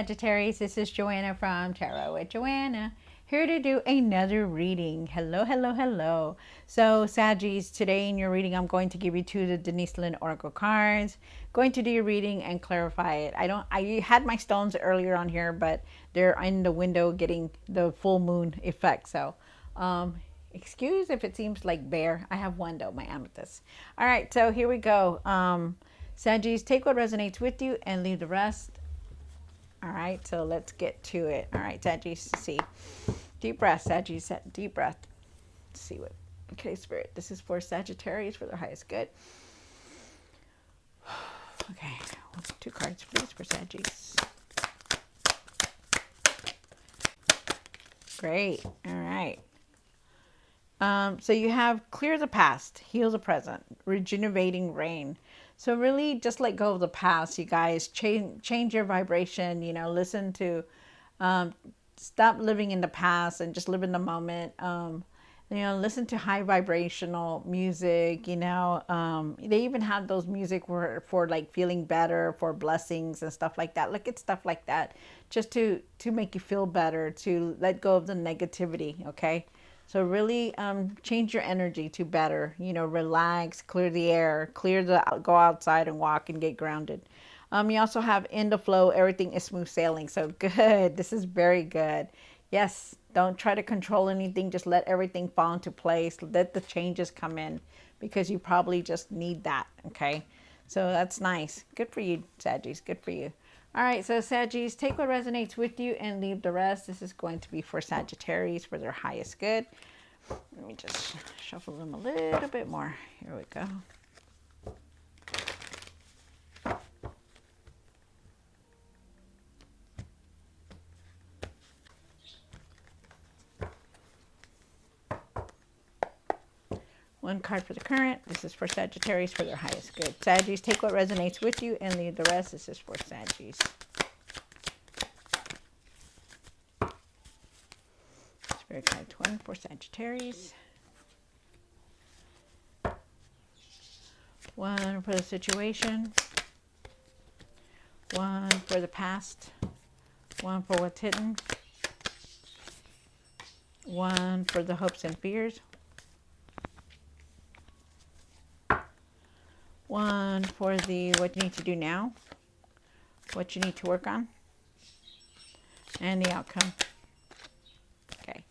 Sagittarius. This is Joanna from Tarot with Joanna, here to do another reading. Hello, hello, hello. So, Saggies, today in your reading, I'm going to give you two of the Denise Lynn Oracle cards. Going to do your reading and clarify it. I had my stones earlier on here, but they're in the window getting the full moon effect. So, excuse if it seems like bare. I have one though, my amethyst. All right, so here we go. Saggies, take what resonates with you and leave the rest. All right, so let's get to it. All right, Saggies, see. Deep breath, Saggies, deep breath. Let's see what, okay, Spirit, this is for Sagittarius for their highest good. Okay, two cards, please, for Saggies. Great, all right. So you have clear the past, heal the present, regenerating rain. So really just let go of the past, you guys. Change your vibration, listen to, stop living in the past and just live in the moment. Listen to high vibrational music, they even have those music for like feeling better, for blessings and stuff like that. Look at stuff like that just to make you feel better, to let go of the negativity, okay? So really change your energy to better, relax, clear the air, go outside and walk and get grounded. You also have in the flow, everything is smooth sailing. So good. This is very good. Yes, don't try to control anything. Just let everything fall into place. Let the changes come in because you probably just need that. Okay. So that's nice. Good for you, Saggies. Good for you. All right. So Saggies, take what resonates with you and leave the rest. This is going to be for Sagittarius for their highest good. Let me just shuffle them a little bit more. Here we go. One card for the current. This is for Sagittarius for their highest good. Saggies, take what resonates with you and leave the rest. This is for Saggies. Spirit guide 1 for Sagittarius. 1 for the situation. 1 for the past. 1 for what's hidden. 1 for the hopes and fears. 1 for the what you need to do now, what you need to work on, and the outcome. Okay.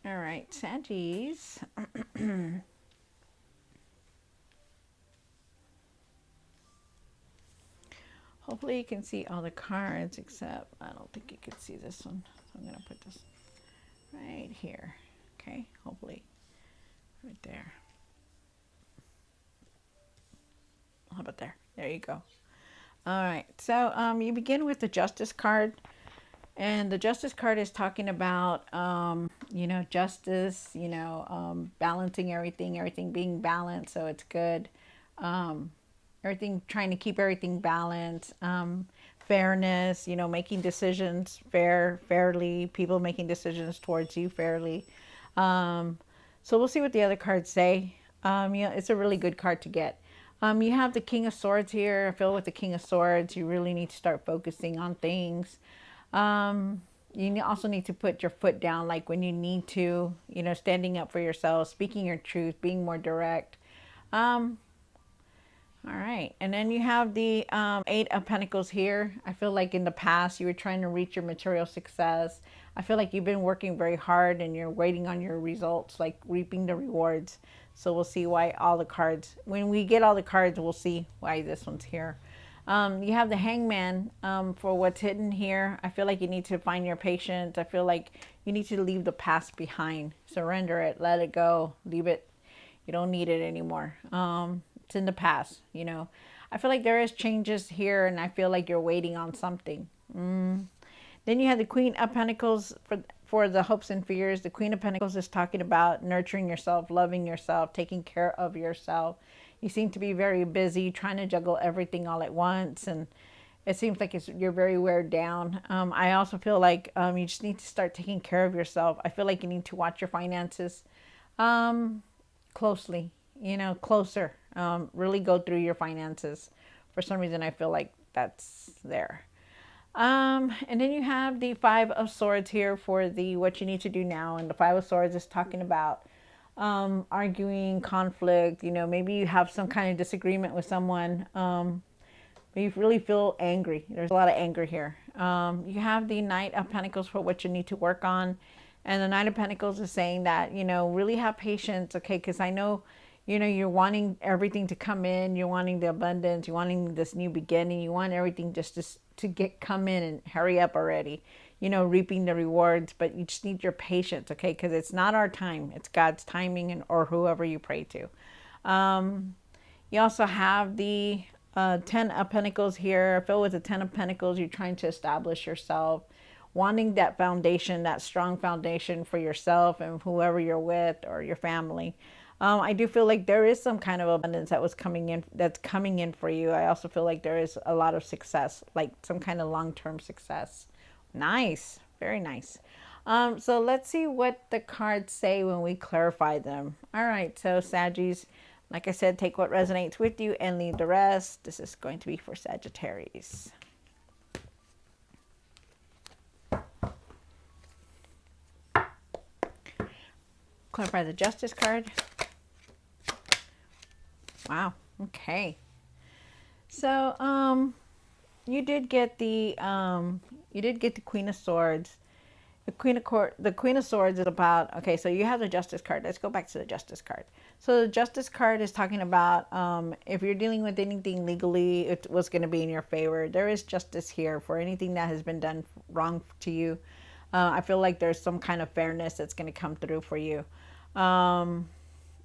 All right, Saggies. Hopefully you can see all the cards, except I don't think you can see this one. So I'm going to put this right here. Okay, hopefully right there. How about there? There you go. All right. So you begin with the Justice card. And the Justice card is talking about, justice, balancing everything being balanced. So it's good. Everything, trying to keep everything balanced. Fairness, making decisions fairly. People making decisions towards you fairly. So we'll see what the other cards say. It's a really good card to get. You have the King of Swords here. I feel with the King of Swords, you really need to start focusing on things. You also need to put your foot down, like when you need to, standing up for yourself, speaking your truth, being more direct. All right. And then you have the 8 of Pentacles here. I feel like in the past, you were trying to reach your material success. I feel like you've been working very hard and you're waiting on your results, like reaping the rewards. So we'll see why all the cards, when we get all the cards, we'll see why this one's here. You have the Hangman for what's hidden here. I feel like you need to find your patience. I feel like you need to leave the past behind. Surrender it. Let it go. Leave it. You don't need it anymore. It's in the past, I feel like there is changes here, and I feel like you're waiting on something. Then you have the Queen of Pentacles for the hopes and fears. The Queen of Pentacles is talking about nurturing yourself, loving yourself, taking care of yourself. You seem to be very busy trying to juggle everything all at once, and it seems like you're very wear down. I also feel like you just need to start taking care of yourself. I feel like you need to watch your finances closely, closer. Really go through your finances. For some reason, I feel like that's there. And then you have the Five of Swords here for the what you need to do now. And the Five of Swords is talking about arguing, conflict. You know, maybe you have some kind of disagreement with someone. You really feel angry. There's a lot of anger here. You have the Knight of Pentacles for what you need to work on. And the Knight of Pentacles is saying that, you know, really have patience, okay? Because I know, you know, you're wanting everything to come in. You're wanting the abundance. You're wanting this new beginning. You want everything just to come in and hurry up already. You know, reaping the rewards. But you just need your patience, okay? Because it's not our time. It's God's timing and or whoever you pray to. You also have the Ten of Pentacles here. I feel with the Ten of Pentacles, you're trying to establish yourself, wanting that foundation, that strong foundation for yourself and whoever you're with or your family. I do feel like there is some kind of abundance that's coming in for you. I also feel like there is a lot of success, like some kind of long-term success. Nice, very nice. So let's see what the cards say when we clarify them. All right, so Saggies, like I said, take what resonates with you and leave the rest. This is going to be for Sagittarius. Clarify the Justice card. Wow. Okay. So, you did get the Queen of Swords. The Queen of Swords is about, okay, so you have the Justice card. Let's go back to the Justice card. So the Justice card is talking about if you're dealing with anything legally, it was going to be in your favor. There is justice here for anything that has been done wrong to you. I feel like there's some kind of fairness that's going to come through for you.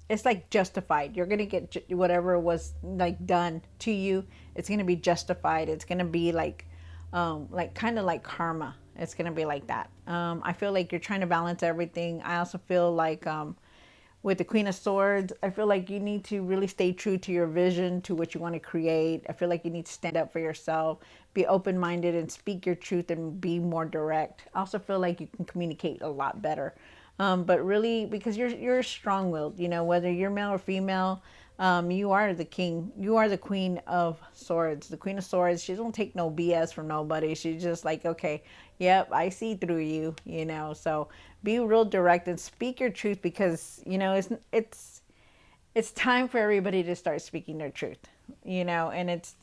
It's like justified. You're going to get whatever was like done to you. It's going to be justified. It's going to be like kind of like karma. It's going to be like that. I feel like you're trying to balance everything. I also feel like with the Queen of Swords, I feel like you need to really stay true to your vision, to what you want to create. I feel like you need to stand up for yourself, be open-minded and speak your truth and be more direct. I also feel like you can communicate a lot better. But really, because you're strong-willed, you know, whether you're male or female, you are the king. You are the Queen of Swords. The Queen of Swords, she don't take no BS from nobody. She's just like, okay, yep, I see through you, you know. So be real direct and speak your truth because, you know, it's time for everybody to start speaking their truth, you know, and it's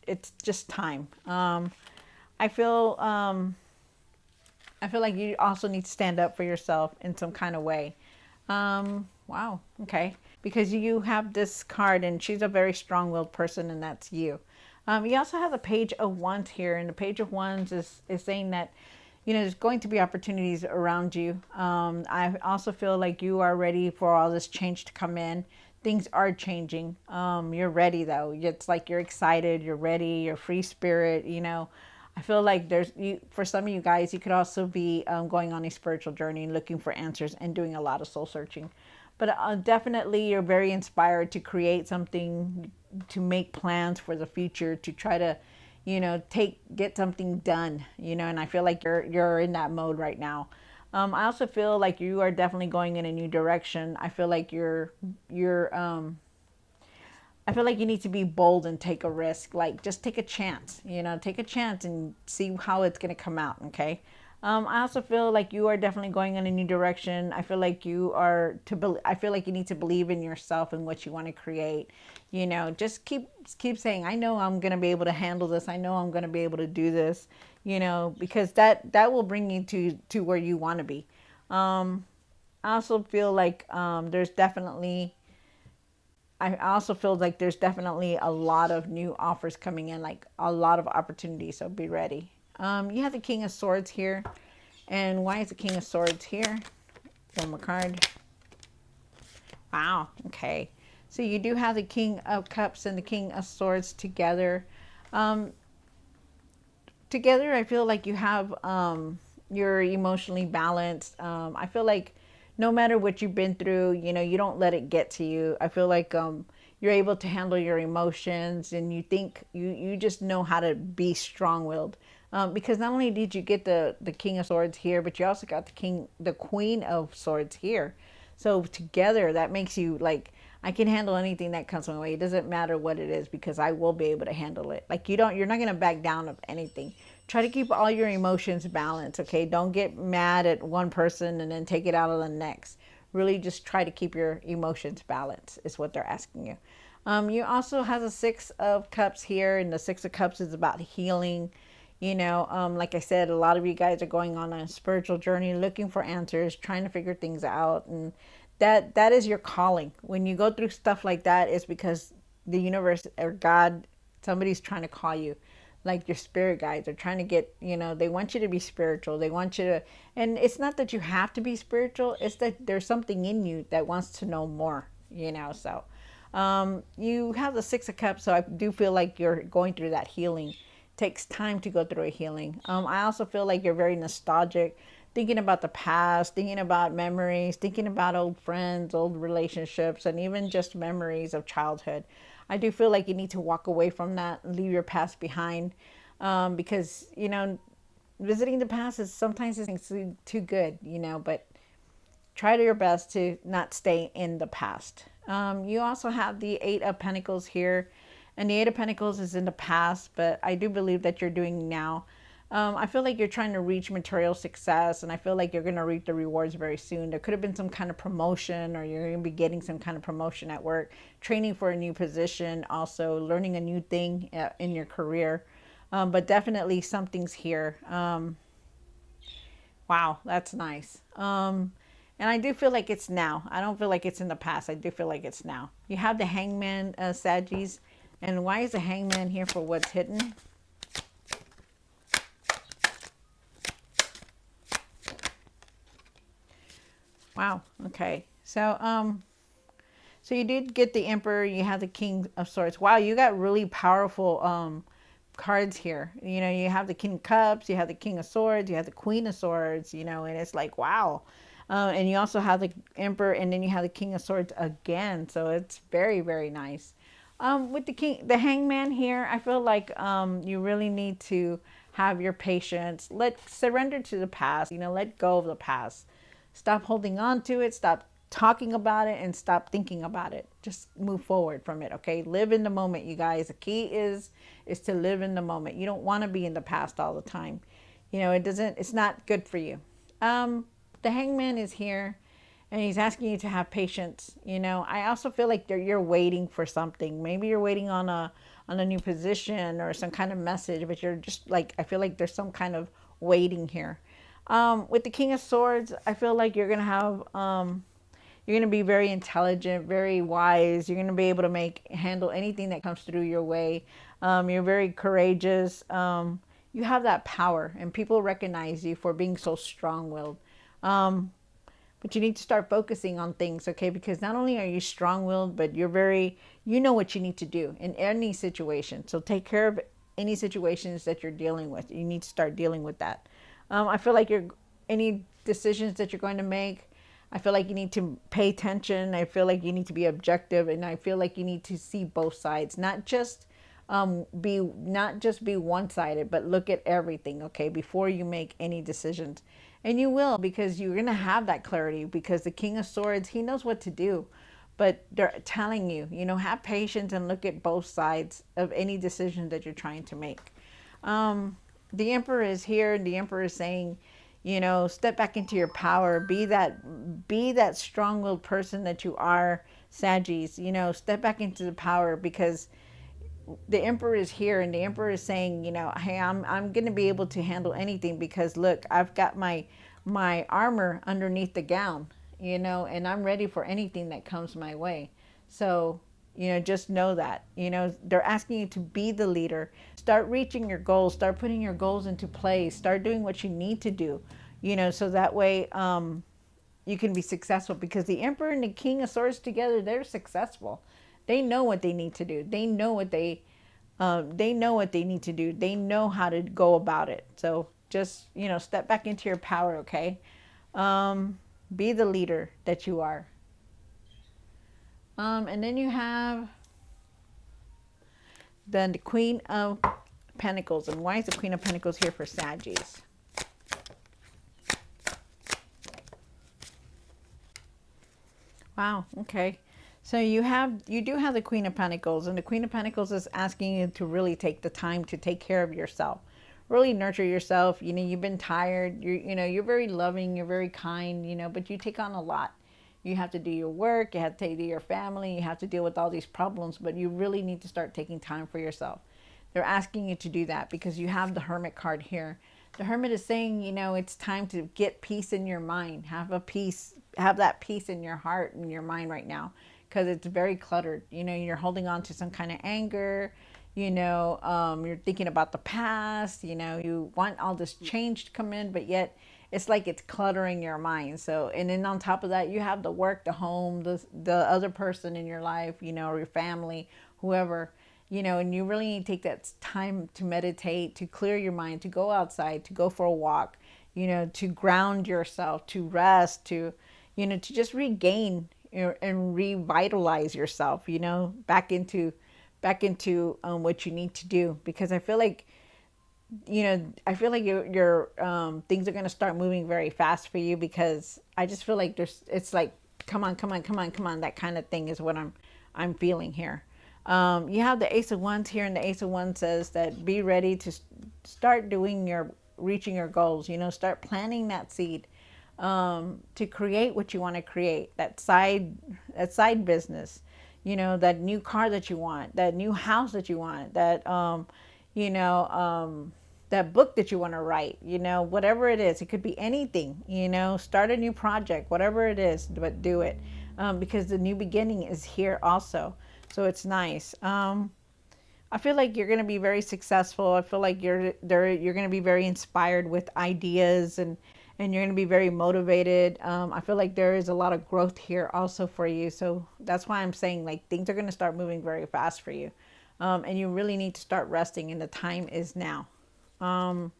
just time. I feel like you also need to stand up for yourself in some kind of way. Wow. Okay. Because you have this card and she's a very strong-willed person and that's you. You also have the Page of Wands here, and the Page of Wands is saying that, you know, there's going to be opportunities around you. I also feel like you are ready for all this change to come in. Things are changing. You're ready though. It's like you're excited, you're ready, you're free spirit, you know. I feel like for some of you guys, you could also be going on a spiritual journey and looking for answers and doing a lot of soul searching. But definitely you're very inspired to create something, to make plans for the future, to try to, you know, get something done, you know, and I feel like you're in that mode right now. I also feel like you are definitely going in a new direction. I feel like I feel like you need to be bold and take a risk. Like, just take a chance, you know, take a chance and see how it's going to come out, okay? I also feel like you are definitely going in a new direction. I feel like I feel like you need to believe in yourself and what you want to create. You know, just keep saying, I know I'm going to be able to handle this. I know I'm going to be able to do this, you know, because that will bring you to where you want to be. I also feel like I also feel like there's definitely a lot of new offers coming in, like a lot of opportunities, so be ready. You have the King of Swords here. And why is the King of Swords here? One more card. Wow, okay. So you do have the King of Cups and the King of Swords together. Together, I feel like you have, you're emotionally balanced. I feel like no matter what you've been through, you know, you don't let it get to you. I feel like you're able to handle your emotions, and you think you just know how to be strong-willed. Because not only did you get the King of Swords here, but you also got the Queen of Swords here. So together, that makes you like, I can handle anything that comes my way. It doesn't matter what it is because I will be able to handle it. Like you're not going to back down of anything. try to keep all your emotions balanced, okay? Don't get mad at one person and then take it out on the next. Really just try to keep your emotions balanced is what they're asking you. You also have the Six of Cups here, and the Six of Cups is about healing. Like I said, a lot of you guys are going on a spiritual journey, looking for answers, trying to figure things out, and that is your calling. When you go through stuff like that, it's because the universe or God, somebody's trying to call you, like your spirit guides are trying to get, they want you to be spiritual. They want you to, and it's not that you have to be spiritual, it's that there's something in you that wants to know more, so you have the Six of Cups, so I do feel like you're going through that healing. It takes time to go through a healing. I also feel like you're very nostalgic, thinking about the past, thinking about memories, thinking about old friends, old relationships, and even just memories of childhood. I do feel like you need to walk away from that, leave your past behind, because visiting the past is sometimes it's too good, but try to your best to not stay in the past. You also have the Eight of Pentacles here, and the Eight of Pentacles is in the past, but I do believe that you're doing now. I feel like you're trying to reach material success, and I feel like you're going to reap the rewards very soon. There could have been some kind of promotion, or you're going to be getting some kind of promotion at work, training for a new position, also learning a new thing in your career. But definitely something's here. Wow, that's nice. And I do feel like it's now. I don't feel like it's in the past. I do feel like it's now. You have the Hangman, Saggies. And why is the Hangman here for what's hidden? Wow. Okay. So you did get the Emperor. You have the King of Swords. Wow, you got really powerful cards here. You have the King of Cups. You have the King of Swords. You have the Queen of Swords. And it's like, wow. And you also have the Emperor, and then you have the King of Swords again. So it's very, very nice. With the Hangman here, I feel like you really need to have your patience. Surrender to the past. Let go of the past. Stop holding on to it. Stop talking about it, and stop thinking about it. Just move forward from it. Okay, live in the moment, you guys. The key is to live in the moment. You don't want to be in the past all the time. It's not good for you. The Hangman is here, and he's asking you to have patience. I also feel like you're waiting for something. Maybe you're waiting on a new position or some kind of message, but you're just like, I feel like there's some kind of waiting here. With the King of Swords, I feel like you're gonna have you're going to be very intelligent, very wise. You're going to be able to handle anything that comes through your way. You're very courageous. You have that power, and people recognize you for being so strong-willed. But you need to start focusing on things, okay? Because not only are you strong-willed, but you know what you need to do in any situation. So take care of any situations that you're dealing with. You need to start dealing with that. I feel like any decisions that you're going to make, I feel like you need to pay attention. I feel like you need to be objective, and I feel like you need to see both sides, not just be one-sided, but look at everything, okay, before you make any decisions. And you will, because you're gonna have that clarity. Because the King of Swords, he knows what to do, but they're telling you, have patience and look at both sides of any decision that you're trying to make. The Emperor is here, and the Emperor is saying, step back into your power. Be that strong-willed person that you are, Saggies. Step back into the power, because the Emperor is here, and the Emperor is saying, hey, I'm going to be able to handle anything, because look, I've got my armor underneath the gown, and I'm ready for anything that comes my way. So, just know that, they're asking you to be the leader. Start reaching your goals. Start putting your goals into place. Start doing what you need to do, so that way you can be successful. Because the Emperor and the King of Swords together, they're successful. They know what they need to do. They know what they need to do. They know how to go about it. So just, step back into your power, okay? Be the leader that you are. And then you have the Queen of Pentacles. And why is the Queen of Pentacles here for Saggies? Wow, okay. So you do have the Queen of Pentacles, and the Queen of Pentacles is asking you to really take the time to take care of yourself. really nurture yourself. You've been tired. You're very loving. You're very kind. But you take on a lot. You have to do your work. You have to take to your family. You have to deal with all these problems. But you really need to start taking time for yourself. They're asking you to do that because you have the Hermit card here. The Hermit is saying, it's time to get peace in your mind. Have that peace in your heart and your mind right now, because it's very cluttered. You're holding on to some kind of anger. You're thinking about the past. You want all this change to come in, but yet it's like it's cluttering your mind. So, and then on top of that, you have the work, the home, the other person in your life, or your family, whoever, and you really need to take that time to meditate, to clear your mind, to go outside, to go for a walk, to ground yourself, to rest, to just regain and revitalize yourself, back into what you need to do. Because I feel like your things are going to start moving very fast for you, because I just feel like it's like, come on, come on, come on, come on. That kind of thing is what I'm feeling here. You have the Ace of Wands here, and the Ace of Wands says that be ready to start reaching your goals. Start planting that seed, to create what you want to create. That side business, that new car that you want, that new house that you want, you know, that book that you want to write, whatever it is. It could be anything, start a new project, whatever it is, but do it, because the new beginning is here also. So it's nice. I feel like you're going to be very successful. I feel like you're going to be very inspired with ideas, and you're going to be very motivated. I feel like there is a lot of growth here also for you. So that's why I'm saying, like, things are going to start moving very fast for you. And you really need to start resting, and the time is now. Um,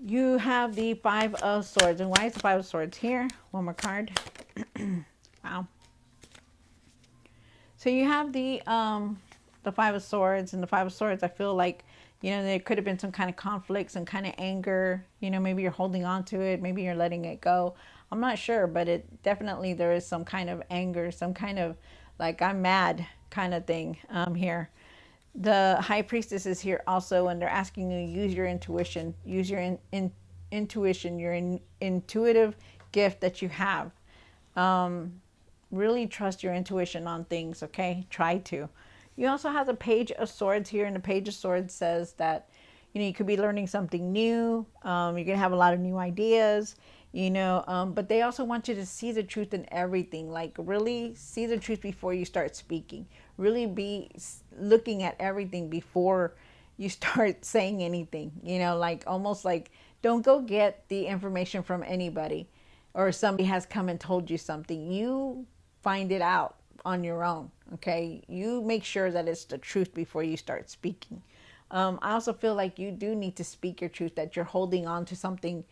you have the Five of Swords. And why is the Five of Swords here? One more card. Wow. So you have the Five of Swords, and the Five of Swords, I feel like, there could have been some kind of conflict, some kind of anger. Maybe you're holding on to it, maybe you're letting it go. I'm not sure, but it definitely, there is some kind of anger, some kind of like, I'm mad kind of thing here. The High Priestess is here also, and they're asking you to use your intuition, use your intuition, your intuitive gift that you have. Really trust your intuition on things, okay? Try to. You also have the Page of Swords here, and the Page of Swords says that, you could be learning something new. You're going to have a lot of new ideas, but they also want you to see the truth in everything. Like, really see the truth before you start speaking. Really be looking at everything before you start saying anything, like, almost like, don't go get the information from anybody, or somebody has come and told you something. You find it out on your own, okay? You make sure that it's the truth before you start speaking. I also feel like you do need to speak your truth, that you're holding on to something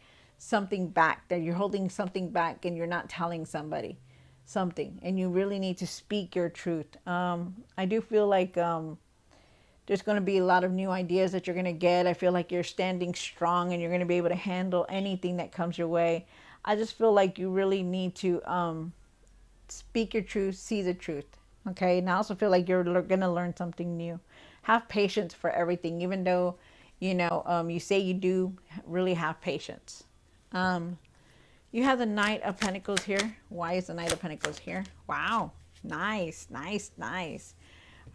back, that you're holding something back and you're not telling somebody something, and you really need to speak your truth. I do feel like there's going to be a lot of new ideas that you're going to get. I feel like you're standing strong, and you're going to be able to handle anything that comes your way. I just feel like you really need to speak your truth, see the truth. Okay. And I also feel like you're going to learn something new. Have patience for everything, even though, you say you do really have patience. Um, you have the Knight of Pentacles here. Why is the Knight of Pentacles here? Wow. Nice, nice, nice.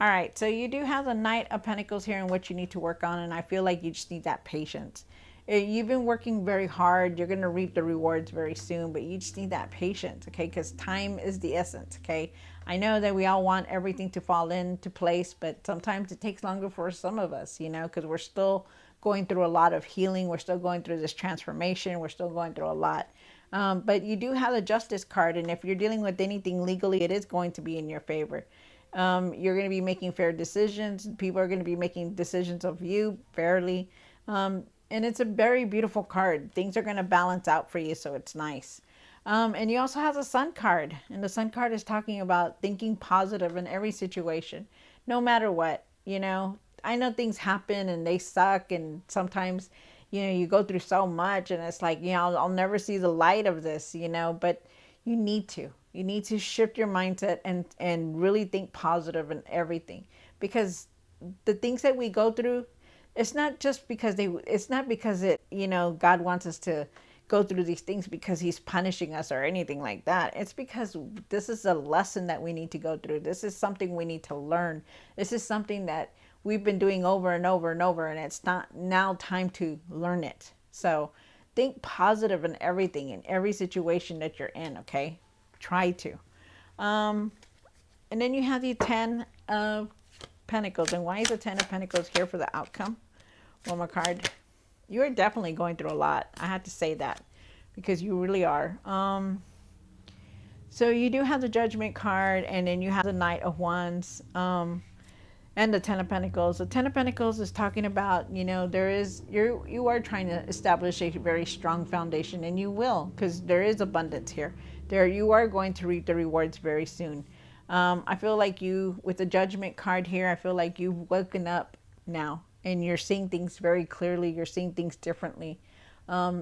All right. So you do have the Knight of Pentacles here, and what you need to work on. And I feel like you just need that patience. You've been working very hard. You're going to reap the rewards very soon, but you just need that patience, okay? Because time is the essence, okay? I know that we all want everything to fall into place, but sometimes it takes longer for some of us, because we're still going through a lot of healing. We're still going through this transformation. We're still going through a lot. But you do have the Justice card, and if you're dealing with anything legally, it is going to be in your favor. You're going to be making fair decisions. People are going to be making decisions of you fairly. And it's a very beautiful card. Things are going to balance out for you, so it's nice. And you also have the Sun card. And the Sun card is talking about thinking positive in every situation, no matter what. I know things happen and they suck. And sometimes, you go through so much and it's like, I'll never see the light of this, but you need to. You need to shift your mindset and really think positive in everything. Because the things that we go through, It's not just because it's not because God wants us to go through these things because he's punishing us or anything like that. It's because this is a lesson that we need to go through. This is something we need to learn. This is something that we've been doing over and over and over, and it's not now time to learn it. So think positive in everything, in every situation that you're in, okay? Try to. Um, and then you have the 10 of Pentacles. And why is the 10 of Pentacles here for the outcome? One more card. You are definitely going through a lot. I had to say that because you really are. So you do have the Judgment card, and then you have the Knight of Wands, and the 10 of Pentacles. The 10 of Pentacles is talking about, you are trying to establish a very strong foundation, and you will, because there is abundance here. You are going to reap the rewards very soon. I feel like with the Judgment card here, I feel like you've woken up now and you're seeing things very clearly. You're seeing things differently.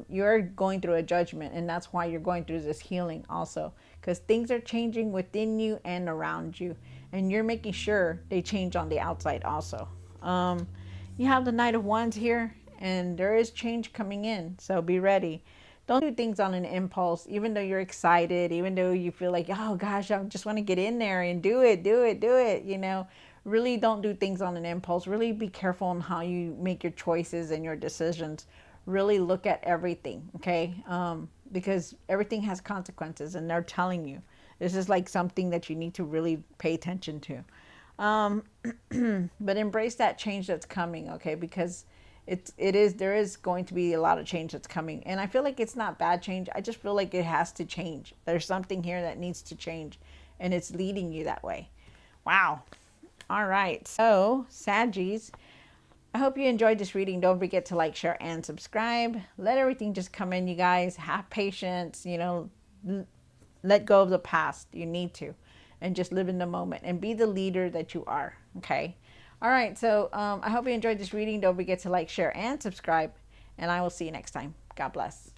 You're going through a judgment, and that's why you're going through this healing also, because things are changing within you and around you, and you're making sure they change on the outside also. You have the Knight of Wands here, and there is change coming in, so be ready. Don't do things on an impulse, even though you're excited, even though you feel like, oh gosh, I just want to get in there and do it. Really don't do things on an impulse. Really be careful on how you make your choices and your decisions. Really look at everything, okay? Because everything has consequences, and they're telling you. This is like something that you need to really pay attention to. But embrace that change that's coming, okay? Because there is going to be a lot of change that's coming. And I feel like it's not bad change. I just feel like it has to change. There's something here that needs to change, and it's leading you that way. Wow. All right. So, Saggies, I hope you enjoyed this reading. Don't forget to like, share, and subscribe. Let everything just come in, you guys. Have patience, let go of the past. You need to. And just live in the moment and be the leader that you are, okay? All right, so I hope you enjoyed this reading. Don't forget to like, share, and subscribe. And I will see you next time. God bless.